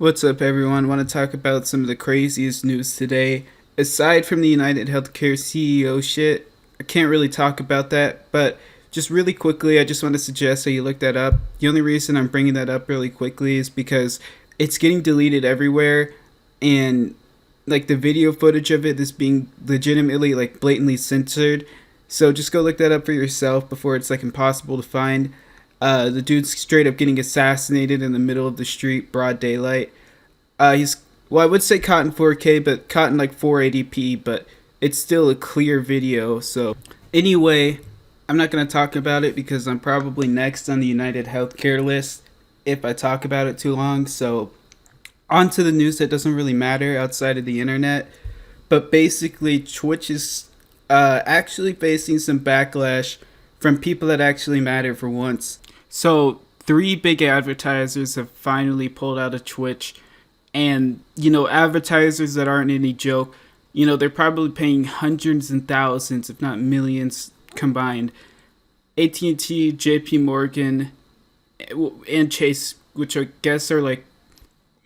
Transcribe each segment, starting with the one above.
What's up, everyone? Want to talk about some of the craziest news today. Aside from the United Healthcare CEO shit, I can't really talk about that, but just really quickly, I just want to suggest that you look that up. The only reason I'm bringing that up really quickly is because it's getting deleted everywhere, and like the video footage of it is being legitimately, like, blatantly censored. So just go look that up for yourself before it's like impossible to find. The dude's straight up getting assassinated in the middle of the street, broad daylight. He's well, I would say caught in 4K, but caught in like 480p, but it's still a clear video. So anyway, I'm not gonna talk about it because I'm probably next on the United Healthcare list if I talk about it too long. So on to the news that doesn't really matter outside of the internet. But basically, Twitch is actually facing some backlash from people that actually matter for once. So, three big advertisers have finally pulled out of Twitch. And, advertisers that aren't any joke, they're probably paying hundreds and thousands, if not millions combined. AT&T, JP Morgan, and Chase, which I guess are like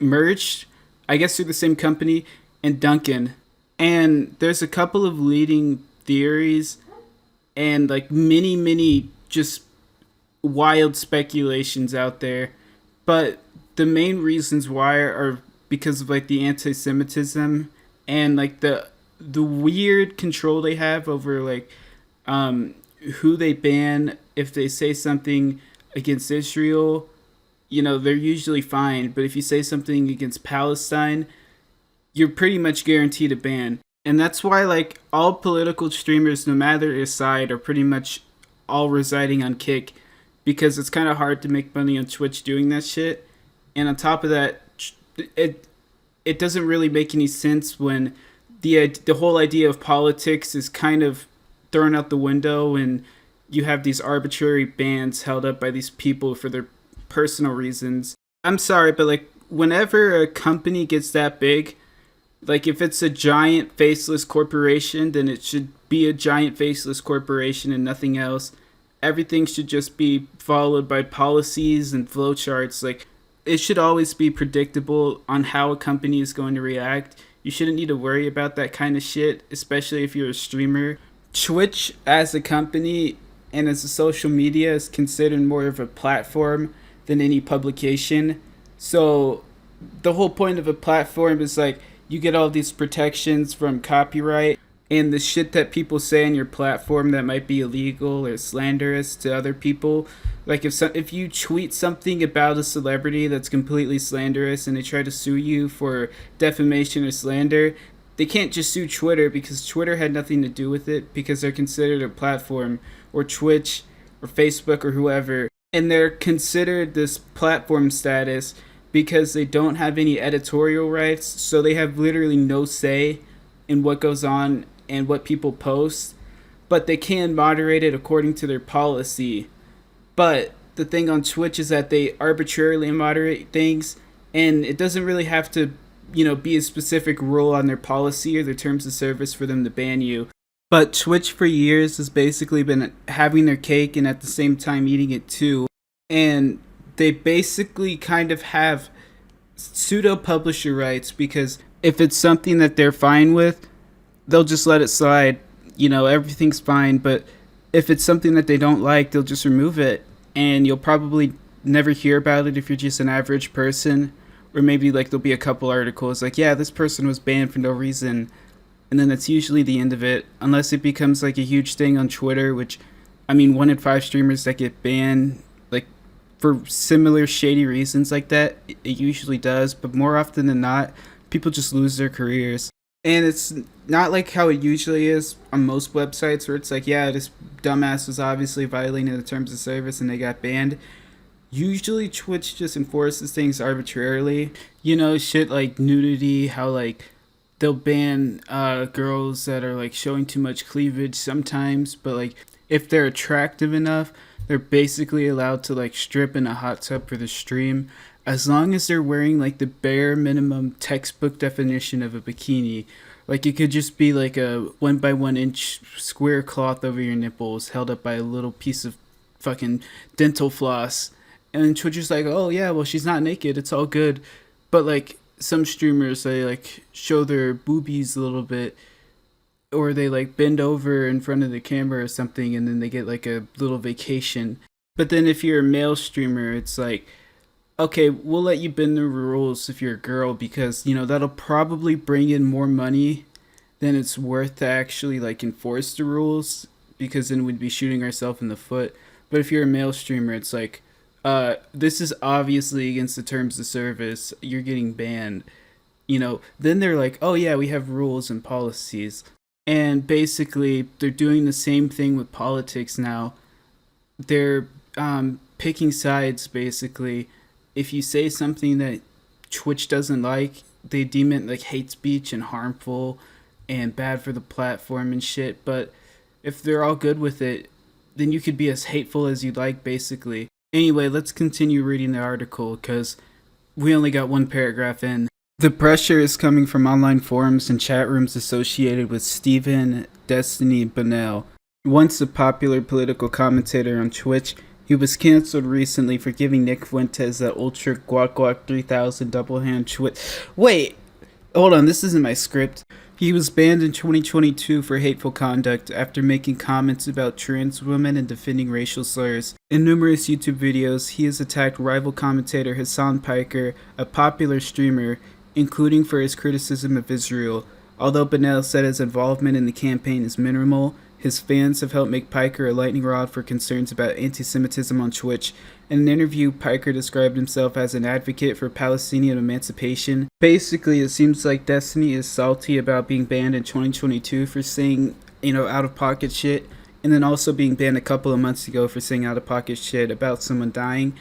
merged, I guess they're the same company, and Duncan. And there's a couple of leading theories and like many just wild speculations out there. But the main reasons why are because of like the anti-Semitism and like the weird control they have over like who they ban if they say something against Israel. They're usually fine, but if you say something against Palestine, you're pretty much guaranteed a ban. And that's why like all political streamers, no matter their side, are pretty much all residing on Kick, because it's kind of hard to make money on Twitch doing that shit. And on top of that, it doesn't really make any sense when the whole idea of politics is kind of thrown out the window, and you have these arbitrary bans held up by these people for their personal reasons. I'm sorry, but like whenever a company gets that big, like if it's a giant faceless corporation, then it should be a giant faceless corporation and nothing else. Everything should just be followed by policies and flowcharts. Like, it should always be predictable on how a company is going to react. You shouldn't need to worry about that kind of shit, especially if you're a streamer. Twitch as a company and as a social media is considered more of a platform than any publication. So the whole point of a platform is like you get all these protections from copyright, and the shit that people say on your platform that might be illegal or slanderous to other people. Like if you tweet something about a celebrity that's completely slanderous and they try to sue you for defamation or slander, they can't just sue Twitter because Twitter had nothing to do with it, because they're considered a platform, or Twitch or Facebook or whoever, and they're considered this platform status because they don't have any editorial rights, so they have literally no say in what goes on and what people post, but they can moderate it according to their policy. But the thing on Twitch is that they arbitrarily moderate things, and it doesn't really have to, be a specific rule on their policy or their terms of service for them to ban you. But Twitch for years has basically been having their cake and at the same time eating it too. And they basically kind of have pseudo publisher rights, because if it's something that they're fine with, they'll just let it slide. Everything's fine. But if it's something that they don't like, they'll just remove it. And you'll probably never hear about it if you're just an average person. Or maybe like there'll be a couple articles like, yeah, this person was banned for no reason. And then that's usually the end of it. Unless it becomes like a huge thing on Twitter, which, 1 in 5 streamers that get banned, like for similar shady reasons like that, it usually does. But more often than not, people just lose their careers. And it's not like how it usually is on most websites where it's like, yeah, this dumbass was obviously violating the terms of service and they got banned. Usually Twitch just enforces things arbitrarily. Shit like nudity, how like they'll ban girls that are like showing too much cleavage sometimes, but like if they're attractive enough, they're basically allowed to like strip in a hot tub for the stream, as long as they're wearing like the bare minimum textbook definition of a bikini. Like it could just be like a 1 by 1 inch square cloth over your nipples held up by a little piece of fucking dental floss. And Twitter's like, oh yeah, well she's not naked, it's all good. But like some streamers, they like show their boobies a little bit, or they like bend over in front of the camera or something, and then they get like a little vacation. But then if you're a male streamer, it's like, okay, we'll let you bend the rules if you're a girl, because that'll probably bring in more money than it's worth to actually like enforce the rules, because then we'd be shooting ourselves in the foot. But if you're a male streamer, it's like, this is obviously against the terms of service. You're getting banned. Then they're like, oh yeah, we have rules and policies. And basically, they're doing the same thing with politics now. They're picking sides, basically. If you say something that Twitch doesn't like, they deem it like hate speech and harmful and bad for the platform and shit. But if they're all good with it, then you could be as hateful as you like, basically. Anyway, let's continue reading the article because we only got one paragraph in. The pressure is coming from online forums and chat rooms associated with Stephen Destiny Bonnell. Once a popular political commentator on Twitch, he was cancelled recently for giving Nick Fuentes that Ultra Guac Guac 3000 double hand twit. Wait, hold on, this isn't my script. He was banned in 2022 for hateful conduct after making comments about trans women and defending racial slurs. In numerous YouTube videos, he has attacked rival commentator Hassan Piker, a popular streamer, including for his criticism of Israel. Although Bonnell said his involvement in the campaign is minimal, his fans have helped make Piker a lightning rod for concerns about anti-Semitism on Twitch. In an interview, Piker described himself as an advocate for Palestinian emancipation. Basically, it seems like Destiny is salty about being banned in 2022 for saying, out-of-pocket shit, and then also being banned a couple of months ago for saying out-of-pocket shit about someone dying.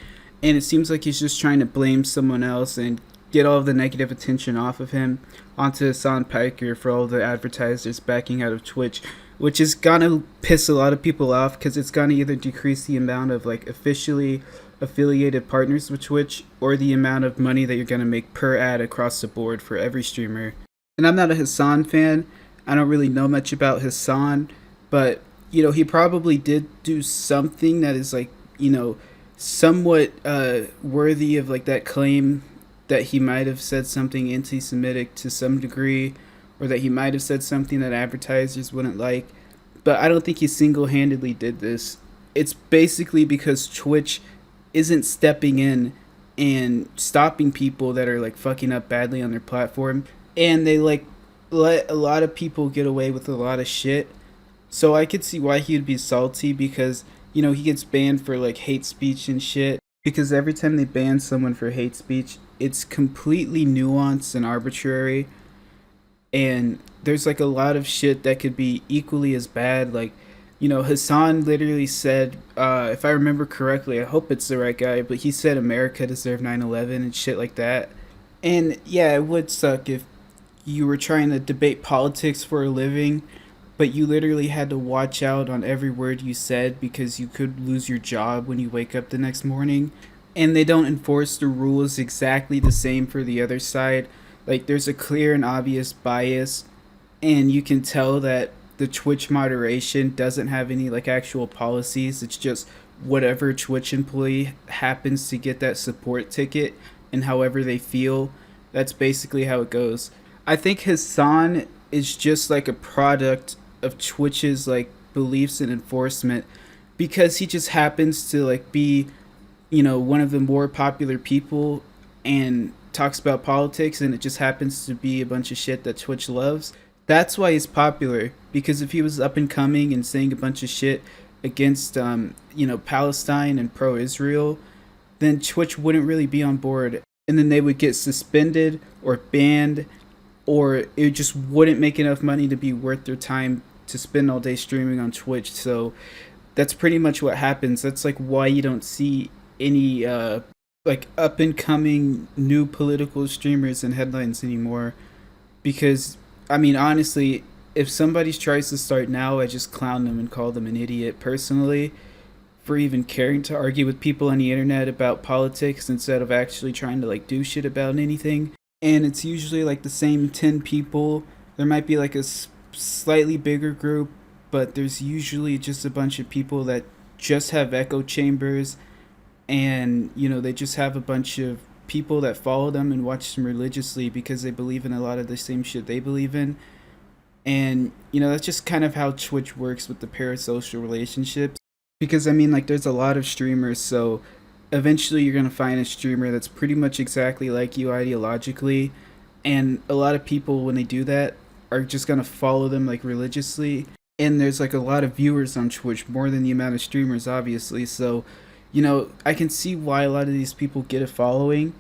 And it seems like he's just trying to blame someone else and get all of the negative attention off of him onto Hassan Piker for all the advertisers backing out of Twitch, which is gonna piss a lot of people off because it's gonna either decrease the amount of like officially affiliated partners with Twitch or the amount of money that you're gonna make per ad across the board for every streamer. And I'm not a Hassan fan. I don't really know much about Hassan, but he probably did do something that is like, somewhat worthy of like that claim that he might have said something anti-Semitic to some degree, or that he might have said something that advertisers wouldn't like. But I don't think he single-handedly did this. It's basically because Twitch isn't stepping in and stopping people that are like fucking up badly on their platform, and they like let a lot of people get away with a lot of shit. So I could see why he would be salty, because he gets banned for like hate speech and shit. Because every time they ban someone for hate speech, it's completely nuanced and arbitrary. And there's like a lot of shit that could be equally as bad. Like, Hassan literally said, if I remember correctly, I hope it's the right guy, but he said America deserved 9/11 and shit like that. And yeah, it would suck if you were trying to debate politics for a living, but you literally had to watch out on every word you said because you could lose your job when you wake up the next morning. And they don't enforce the rules exactly the same for the other side. Like, there's a clear and obvious bias, and you can tell that the Twitch moderation doesn't have any like actual policies. It's just whatever Twitch employee happens to get that support ticket, and however they feel, that's basically how it goes. I think Hassan is just like a product of Twitch's like beliefs and enforcement, because he just happens to like be one of the more popular people and talks about politics, and it just happens to be a bunch of shit that Twitch loves. That's why he's popular, because if he was up and coming and saying a bunch of shit against Palestine and pro-Israel, then Twitch wouldn't really be on board, and then they would get suspended or banned, or it just wouldn't make enough money to be worth their time to spend all day streaming on Twitch. So that's pretty much what happens. That's like why you don't see any like up and coming new political streamers and headlines anymore. Because I mean, honestly, if somebody tries to start now, I just clown them and call them an idiot personally for even caring to argue with people on the internet about politics instead of actually trying to like do shit about anything. And it's usually like the same 10 people. There might be like a slightly bigger group, but there's usually just a bunch of people that just have echo chambers, and they just have a bunch of people that follow them and watch them religiously because they believe in a lot of the same shit they believe in. And, that's just kind of how Twitch works with the parasocial relationships. Because, I mean, like, there's a lot of streamers, so eventually you're going to find a streamer that's pretty much exactly like you ideologically. And a lot of people, when they do that, are just going to follow them, like, religiously. And there's, like, a lot of viewers on Twitch, more than the amount of streamers, obviously. So, I can see why a lot of these people get a following.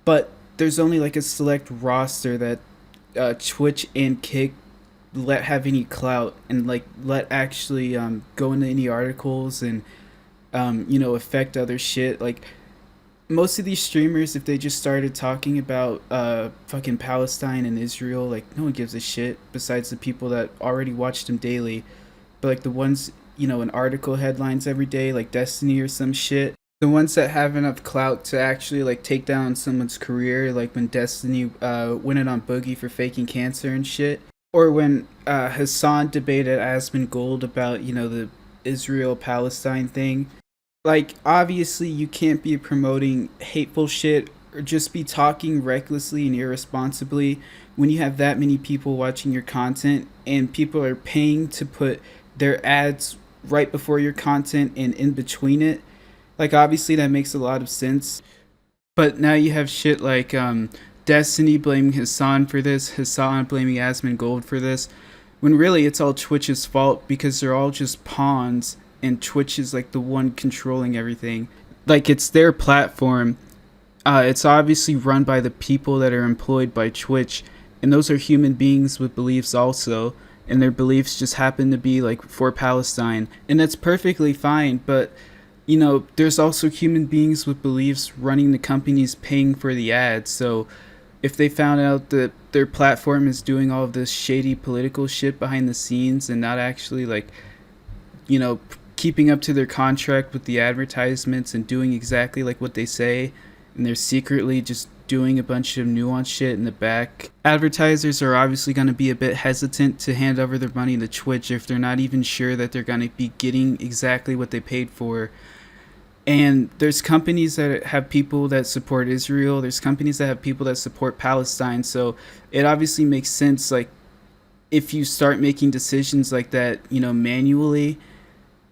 But there's only, like, a select roster that Twitch and Kick let have any clout and like let actually go into any articles and affect other shit. Like most of these streamers, if they just started talking about fucking Palestine and Israel, like no one gives a shit besides the people that already watch them daily. But like the ones in article headlines every day, like Destiny or some shit, the ones that have enough clout to actually like take down someone's career, like when Destiny went in on Boogie for faking cancer and shit. Or when Hassan debated Asmongold about, the Israel-Palestine thing. Like, obviously, you can't be promoting hateful shit or just be talking recklessly and irresponsibly when you have that many people watching your content and people are paying to put their ads right before your content and in between it. Like, obviously, that makes a lot of sense. But now you have shit like Destiny blaming Hassan for this, Hassan blaming Asmongold for this, when really it's all Twitch's fault because they're all just pawns and Twitch is like the one controlling everything. Like it's their platform. It's obviously run by the people that are employed by Twitch, and those are human beings with beliefs also, and their beliefs just happen to be like for Palestine, and that's perfectly fine, but there's also human beings with beliefs running the companies paying for the ads, so if they found out that their platform is doing all of this shady political shit behind the scenes and not actually like, keeping up to their contract with the advertisements and doing exactly like what they say, and they're secretly just doing a bunch of nuanced shit in the back, advertisers are obviously going to be a bit hesitant to hand over their money to Twitch if they're not even sure that they're going to be getting exactly what they paid for. And there's companies that have people that support Israel. There's companies that have people that support Palestine. So it obviously makes sense, like, if you start making decisions like that, manually,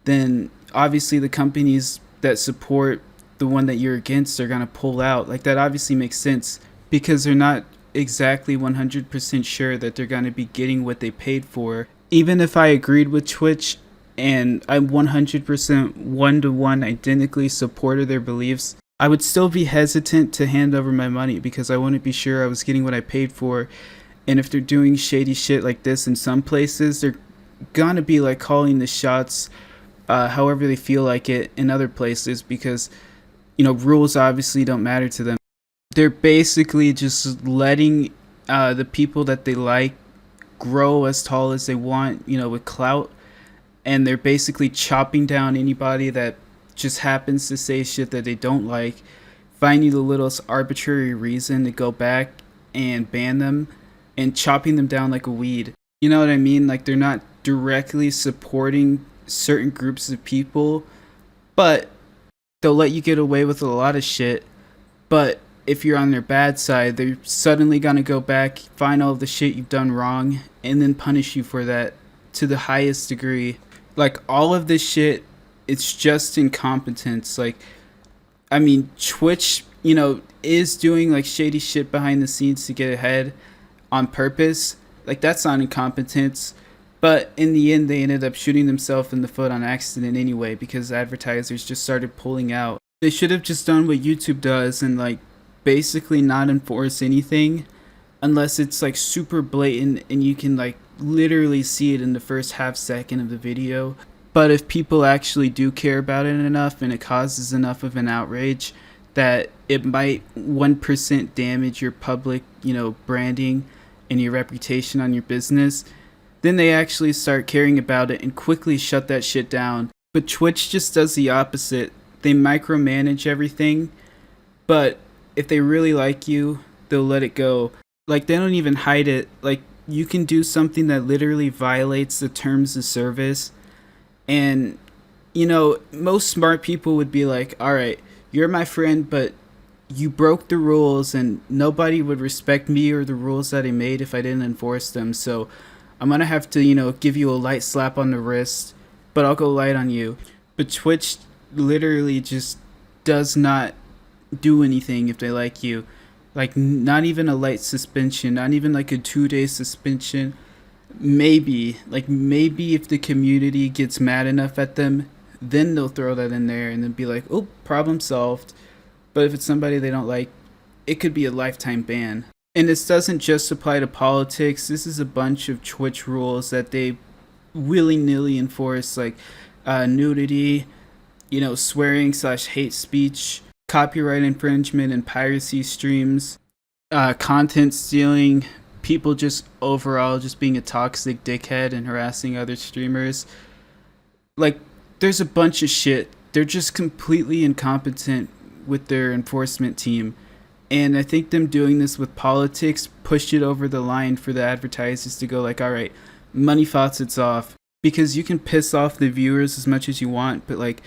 then obviously the companies that support the one that you're against are going to pull out. Like, that obviously makes sense because they're not exactly 100% sure that they're going to be getting what they paid for. Even if I agreed with Twitch, and I 100% one-to-one identically supported their beliefs, I would still be hesitant to hand over my money because I wouldn't be sure I was getting what I paid for. And if they're doing shady shit like this in some places, they're gonna be like calling the shots however they feel like it in other places because, rules obviously don't matter to them. They're basically just letting the people that they like grow as tall as they want, with clout. And they're basically chopping down anybody that just happens to say shit that they don't like, finding the littlest arbitrary reason to go back and ban them, and chopping them down like a weed. You know what I mean? Like, they're not directly supporting certain groups of people, but they'll let you get away with a lot of shit. But if you're on their bad side, they're suddenly gonna go back, find all of the shit you've done wrong, and then punish you for that to the highest degree. Like, all of this shit, it's just incompetence. Like, I mean, Twitch, is doing, like, shady shit behind the scenes to get ahead on purpose. Like, that's not incompetence. But in the end, they ended up shooting themselves in the foot on accident anyway because advertisers just started pulling out. They should have just done what YouTube does and, like, basically not enforce anything unless it's, like, super blatant and you can, like, literally see it in the first half second of the video. But if people actually do care about it enough and it causes enough of an outrage that it might 1% damage your public, branding and your reputation on your business, then they actually start caring about it and quickly shut that shit down. But Twitch just does the opposite. They micromanage everything, but if they really like you, they'll let it go. Like, they don't even hide it. Like, you can do something that literally violates the terms of service, and most smart people would be like, all right, you're my friend, but you broke the rules and nobody would respect me or the rules that I made if I didn't enforce them. So I'm gonna have to, give you a light slap on the wrist, but I'll go light on you. But Twitch literally just does not do anything if they like you. Like, not even a light suspension, not even like a 2 day suspension. Maybe if the community gets mad enough at them, then they'll throw that in there and then be like, oh, problem solved. But if it's somebody they don't like, it could be a lifetime ban. And this doesn't just apply to politics. This is a bunch of Twitch rules that they willy nilly enforce, like nudity, swearing slash hate speech, copyright infringement and piracy streams, content stealing, people just overall just being a toxic dickhead and harassing other streamers. Like, there's a bunch of shit. They're just completely incompetent with their enforcement team. And I think them doing this with politics pushed it over the line for the advertisers to go like, all right, money faucets off. Because you can piss off the viewers as much as you want, but like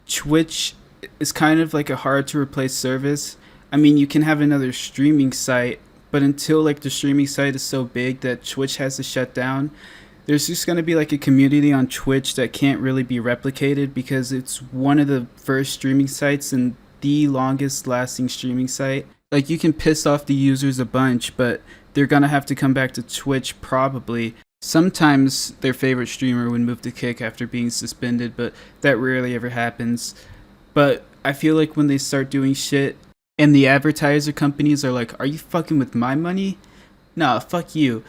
Twitch is kind of like a hard to replace service. I mean, you can have another streaming site, but until like the streaming site is so big that Twitch has to shut down, there's just going to be like a community on Twitch that can't really be replicated because it's one of the first streaming sites and the longest lasting streaming site. Like, you can piss off the users a bunch, but they're going to have to come back to Twitch probably. Sometimes their favorite streamer would move to Kick after being suspended, but that rarely ever happens. But I feel like when they start doing shit and the advertiser companies are like, are you fucking with my money? Nah, fuck you.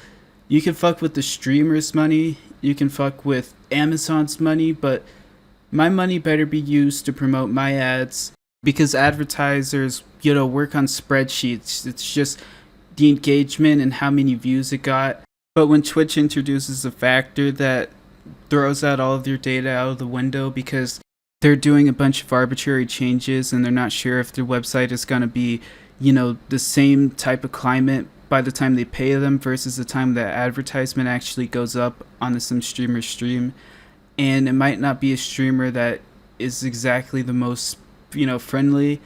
You can fuck with the streamer's money, you can fuck with Amazon's money, but my money better be used to promote my ads, because advertisers, work on spreadsheets. It's just the engagement and how many views it got. But when Twitch introduces a factor that throws out all of your data out of the window because they're doing a bunch of arbitrary changes and they're not sure if their website is going to be, the same type of climate by the time they pay them versus the time the advertisement actually goes up on some streamer's stream. And it might not be a streamer that is exactly the most, friendly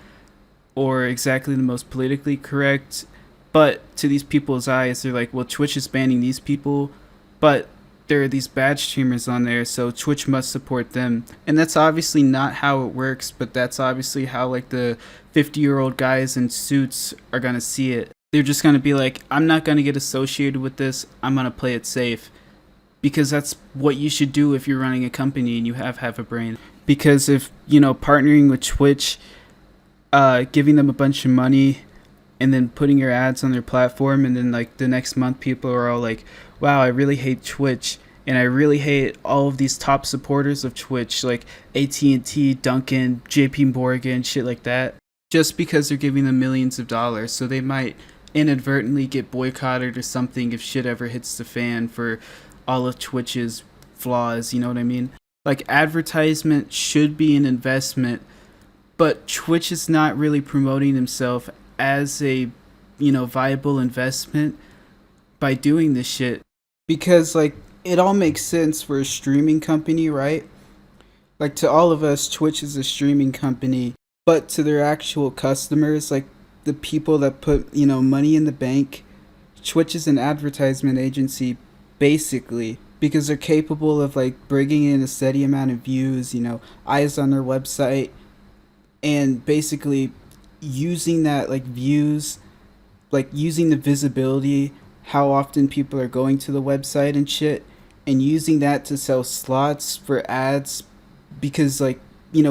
or exactly the most politically correct. But to these people's eyes, they're like, well, Twitch is banning these people, but there are these bad streamers on there, so Twitch must support them. And that's obviously not how it works, but that's obviously how like the 50-year-old guys in suits are going to see it. They're just going to be like, I'm not going to get associated with this. I'm going to play it safe. Because that's what you should do if you're running a company and you have a brain. Because if, partnering with Twitch, giving them a bunch of money and then putting your ads on their platform, and then like the next month people are all like, wow, I really hate Twitch and I really hate all of these top supporters of Twitch like AT&T, Duncan, JP Morgan, shit like that, just because they're giving them millions of dollars. So they might inadvertently get boycotted or something if shit ever hits the fan for all of Twitch's flaws, you know what I mean? Like, advertisement should be an investment, but Twitch is not really promoting himself as a, viable investment by doing this shit. Because, like, it all makes sense for a streaming company, right? Like, to all of us, Twitch is a streaming company, but to their actual customers, like the people that put, money in the bank, Twitch is an advertisement agency, basically, because they're capable of like bringing in a steady amount of views, eyes on their website, and basically using that like views, like using the visibility, how often people are going to the website and shit, and using that to sell slots for ads, because like,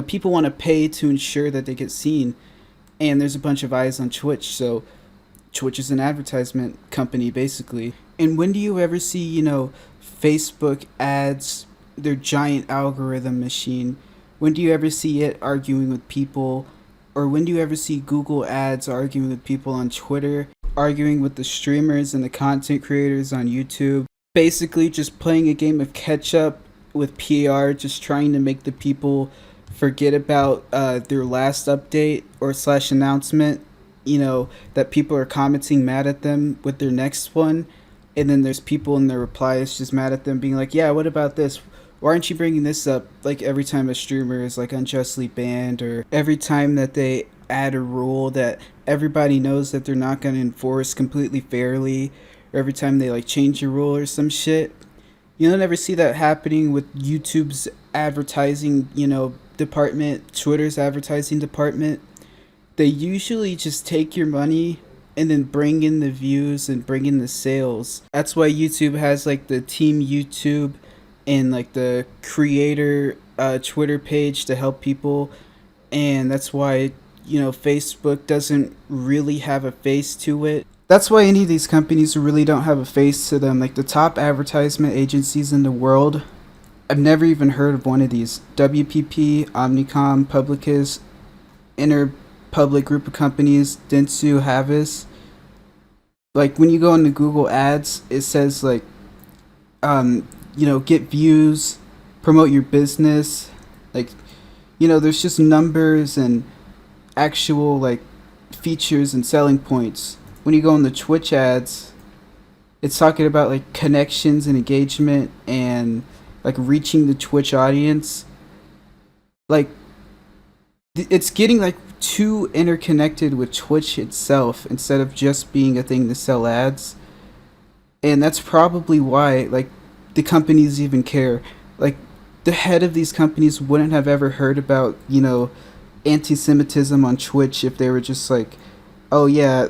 people want to pay to ensure that they get seen, and there's a bunch of eyes on Twitch, so Twitch is an advertisement company, basically. And when do you ever see, Facebook ads, their giant algorithm machine, when do you ever see it arguing with people? Or when do you ever see Google ads arguing with people on Twitter, arguing with the streamers and the content creators on YouTube? Basically just playing a game of catch up with PR, just trying to make the people forget about their last update or slash announcement, that people are commenting mad at them with their next one. And then there's people in their replies just mad at them being like, yeah, what about this? Why aren't you bringing this up? Like every time a streamer is like unjustly banned, or every time that they add a rule that everybody knows that they're not going to enforce completely fairly, or every time they like change a rule or some shit. You'll never see that happening with YouTube's advertising, department, Twitter's advertising department. They usually just take your money and then bring in the views and bring in the sales. That's why YouTube has like the Team YouTube and like the creator Twitter page to help people. And that's why, Facebook doesn't really have a face to it. That's why any of these companies really don't have a face to them. Like the top advertisement agencies in the world, I've never even heard of one of these. WPP, Omnicom, Publicis, Interpublic Group of Companies, Dentsu, Havas. Like when you go into Google Ads, it says like, get views, promote your business. Like, there's just numbers and actual like features and selling points. When you go on the Twitch ads, it's talking about like connections and engagement and like reaching the Twitch audience. Like it's getting like too interconnected with Twitch itself instead of just being a thing to sell ads. And that's probably why like the companies even care. Like the head of these companies wouldn't have ever heard about, anti-Semitism on Twitch if they were just like, oh yeah,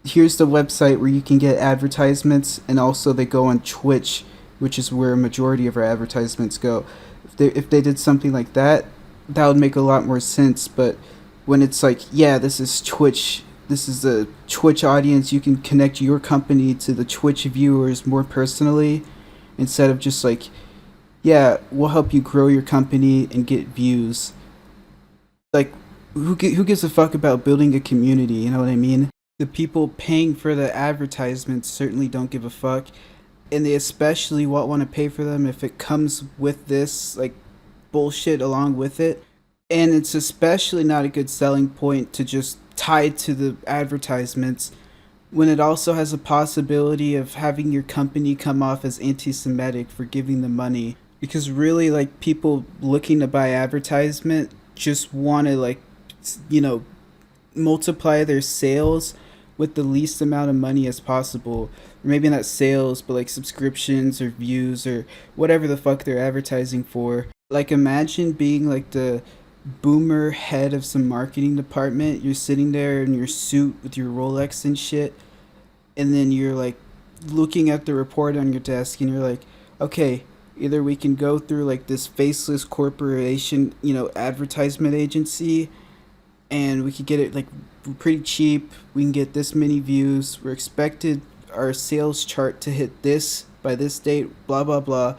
here's the website where you can get advertisements, and also they go on Twitch, which is where a majority of our advertisements go. If they did something like that, that would make a lot more sense. But when it's like, yeah, this is Twitch, this is the Twitch audience, you can connect your company to the Twitch viewers more personally, instead of just like, yeah, we'll help you grow your company and get views. Like, who gives a fuck about building a community, you know what I mean? The people paying for the advertisements certainly don't give a fuck, and they especially won't want to pay for them if it comes with this like bullshit along with it. And it's especially not a good selling point to just tie to the advertisements when it also has a possibility of having your company come off as anti-Semitic for giving them money. Because really, like, people looking to buy advertisement just want to like, multiply their sales with the least amount of money as possible. Or maybe not sales, but like subscriptions or views or whatever the fuck they're advertising for. Like imagine being like the boomer head of some marketing department. You're sitting there in your suit with your Rolex and shit, and then you're like looking at the report on your desk and you're like, okay, either we can go through like this faceless corporation, advertisement agency, and we could get it like pretty cheap. We can get this many views. We're expected our sales chart to hit this by this date, blah blah blah.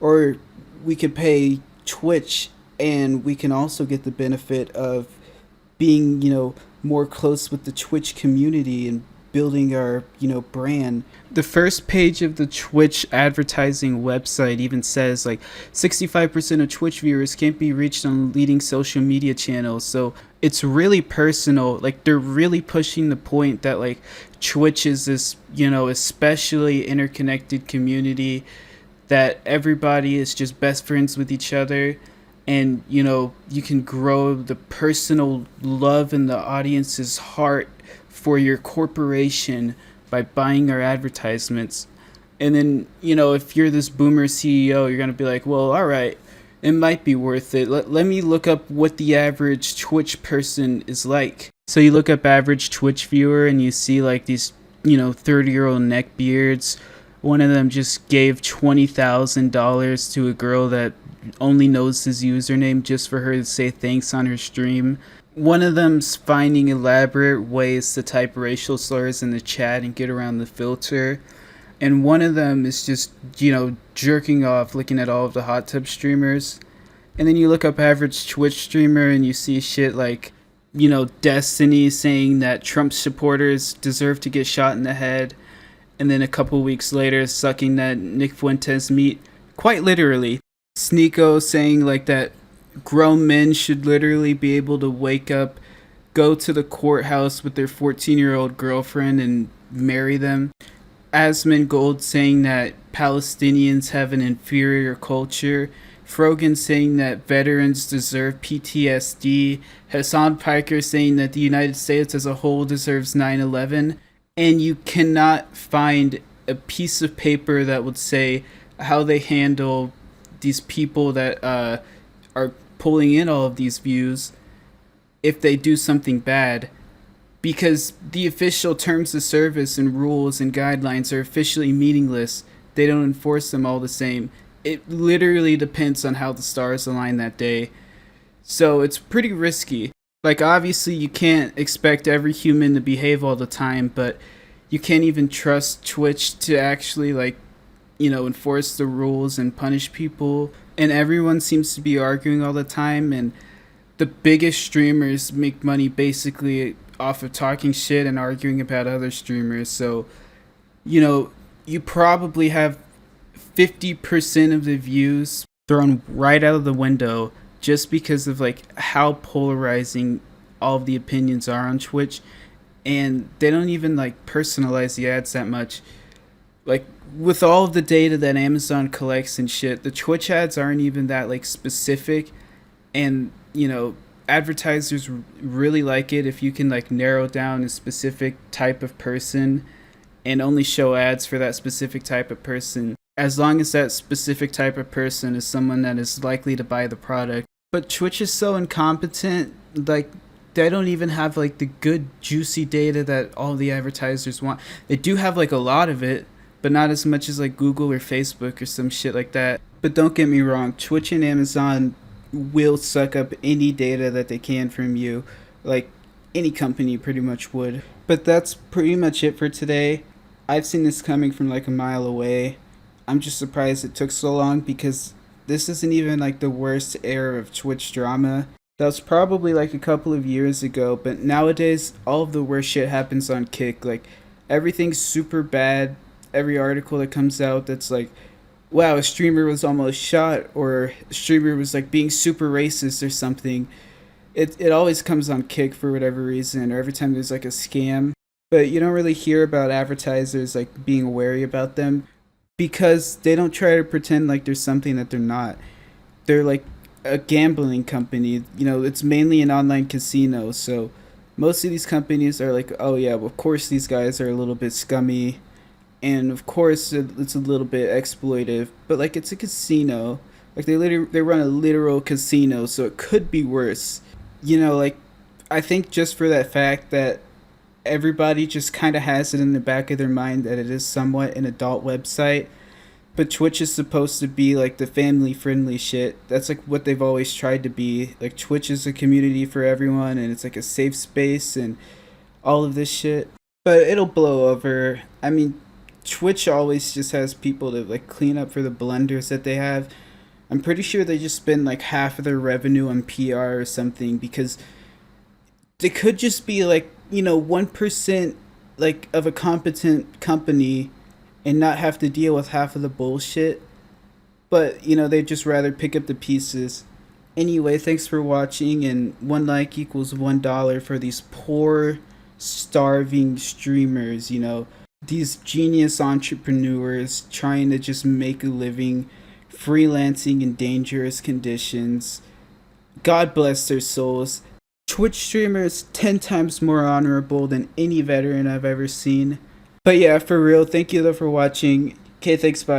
Or we could pay Twitch, and we can also get the benefit of being, more close with the Twitch community and building our, brand. The first page of the Twitch advertising website even says like 65% of Twitch viewers can't be reached on leading social media channels. So it's really personal. Like they're really pushing the point that like Twitch is this, especially interconnected community, that everybody is just best friends with each other. And, you can grow the personal love in the audience's heart for your corporation by buying our advertisements. And then, if you're this boomer CEO, you're going to be like, well, all right, it might be worth it. Let me look up what the average Twitch person is like. So you look up average Twitch viewer and you see like these, 30-year-old neckbeards. One of them just gave $20,000 to a girl that only knows his username just for her to say thanks on her stream. One of them's finding elaborate ways to type racial slurs in the chat and get around the filter. And one of them is just, jerking off looking at all of the hot tub streamers. And then you look up average Twitch streamer and you see shit like, Destiny saying that Trump supporters deserve to get shot in the head. And then a couple weeks later sucking that Nick Fuentes meat, quite literally. Sneeko saying like that grown men should literally be able to wake up, go to the courthouse with their 14-year-old girlfriend and marry them. Asmongold saying that Palestinians have an inferior culture Frogan saying that veterans deserve PTSD, Hassan Piker saying that the United States as a whole deserves 9/11, and you cannot find a piece of paper that would say how they handle these people that are pulling in all of these views if they do something bad, because the official terms of service and rules and guidelines are officially meaningless. They don't enforce them all the same. It literally depends on how the stars align that day. So it's pretty risky. Like, obviously, you can't expect every human to behave all the time, but you can't even trust Twitch to actually, like, enforce the rules and punish people. And everyone seems to be arguing all the time, and the biggest streamers make money basically off of talking shit and arguing about other streamers. So, you probably have 50% of the views thrown right out of the window just because of like how polarizing all of the opinions are on Twitch, and they don't even like personalize the ads that much. Like, with all of the data that Amazon collects and shit, the Twitch ads aren't even that like specific, and advertisers really like it if you can like narrow down a specific type of person and only show ads for that specific type of person, as long as that specific type of person is someone that is likely to buy the product. But Twitch is so incompetent, like, they don't even have like the good juicy data that all the advertisers want. They do have like a lot of it, but not as much as like Google or Facebook or some shit like that. But don't get me wrong, Twitch and Amazon will suck up any data that they can from you, like any company pretty much would. But that's pretty much it for today. I've seen this coming from like a mile away. I'm just surprised it took so long, because this isn't even like the worst era of Twitch drama. That was probably like a couple of years ago, but nowadays all of the worst shit happens on Kick. Like, everything's super bad. Every article that comes out that's like, wow, a streamer was almost shot, or a streamer was like being super racist or something. It always comes on Kick for whatever reason, or every time there's like a scam. But you don't really hear about advertisers like being wary about them, because they don't try to pretend like there's something that they're not. They're like a gambling company. It's mainly an online casino, so most of these companies are like, oh yeah, well, of course these guys are a little bit scummy, and of course it's a little bit exploitive, but like, it's a casino. Like, they run a literal casino, so it could be worse. Like, I think just for that fact that everybody just kind of has it in the back of their mind that it is somewhat an adult website, but Twitch is supposed to be like the family friendly shit. That's like what they've always tried to be. Like, Twitch is a community for everyone, and it's like a safe space and all of this shit. But it'll blow over. I mean, Twitch always just has people to like clean up for the blunders that they have. I'm pretty sure they just spend like half of their revenue on PR or something, because they could just be like, 1% like of a competent company and not have to deal with half of the bullshit. But they'd just rather pick up the pieces. Anyway, thanks for watching, and one like equals $1 for these poor starving streamers. These genius entrepreneurs trying to just make a living freelancing in dangerous conditions. God bless their souls. Twitch streamers 10 times more honorable than any veteran I've ever seen. But yeah, for real, thank you though for watching. Okay, thanks, bye.